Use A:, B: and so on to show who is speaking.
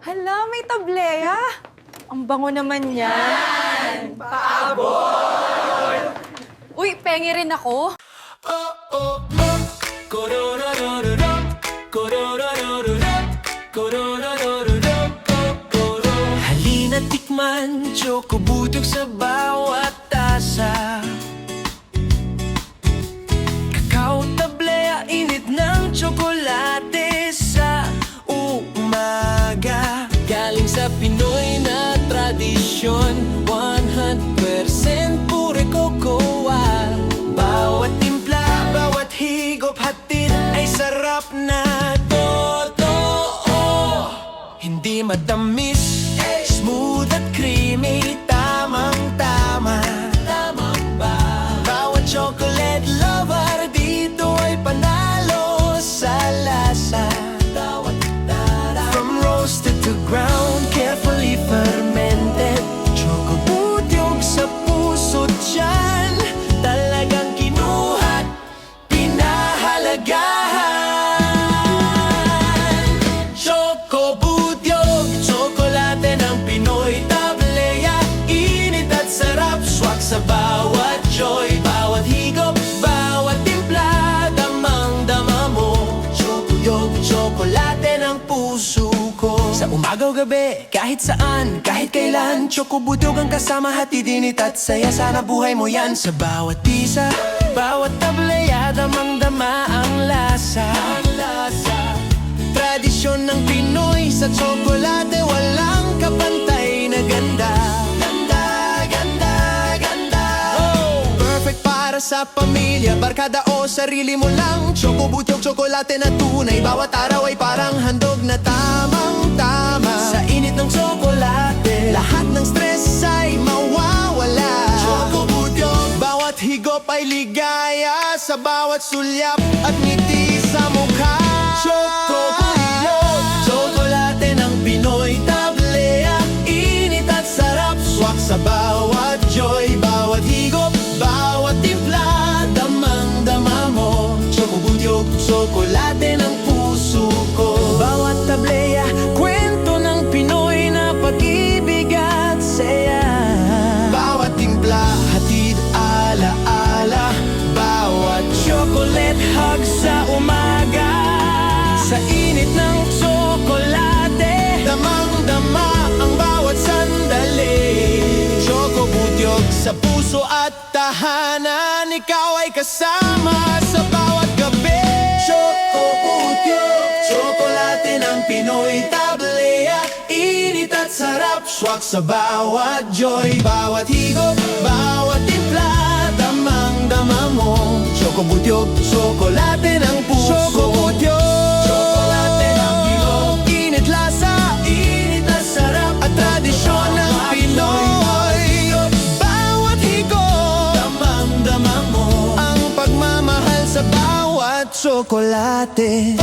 A: Hala, may tableya. Ang bango naman yan. Paabot! Uy, pengi rin ako.
B: Halina tikman, choco butok sa bawat tasa. Kakao tablea, init ng tsokolate sa umaga. Galing sa Pinoy na tradisyon, 100% pure cocoa. Bawat timpla, bawat higop, hatid ay sarap na totoo. Hindi matamis, smooth at creamy, tamang-tama. Tamang ba? Bawat chocolate lover dito ay panalo sa lasa. From roasted to ground, carefully fermented. Choco butyog sa puso't tiyan, talagang kinuha't pinahalagahan. Choco butyog, tsokolate ng Pinoy tablea. Init at sarap, swak sa bawat joy. Bawat higop, bawat timpla, damang-dama mo. Choco-yog, tsokolate ng puso ko. Sa umaga o gabi, kahit saan, kahit kailan, choco butyog ang kasama, hatid init at saya. Sana buhay mo yan. Sa bawat pisa, bawat tablea, damang-dama ang lasa. Tradisyon ng Pinoy sa tsokolate, walang kapantay na ganda. Ganda, ganda, ganda. Oh, perfect para sa pamilya, barkada o sarili mo lang. Choco butyog, tsokolate na tunay, bawat araw ay parang handog na tamang-tama. Sa init ng tsokolate, lahat ng stress ay mawawala. Choco butyog, bawat higop ay ligaya, sa bawat sulyap at ngiti sa mukha. Choco butyog, tsokolate ng Pinoy tablea. Init at sarap, swak sa bawat joy. Bawat higop, bawat timpla, damang-dama mo. Choco butyog, tsokolate ng puso ko. Bawat tablea, kwento ng Pinoy na pag-ibig at saya. Bawat timpla, hatid ala-ala. Bawat chocolate hug sa umaga. Sa init ng tsokolate, damang-dama ang bawat sandali. Choco butyog sa puso at tahanan, ikaw ay kasama sa bawat gabi. Choco butyog, tsokolate ng Pinoy tablea. Init at sarap, swak sa bawat joy. Bawat higop, bawat timpla, damang-dama mo. Choco butyog, tsokolate ng puso. Choco butyog, tsokolate ng higop. Init lasa, init at sarap, at tradisyon ng Pinoy. Bawat higop, damang-dama mo ang pagmamahal sa bawat tsokolate.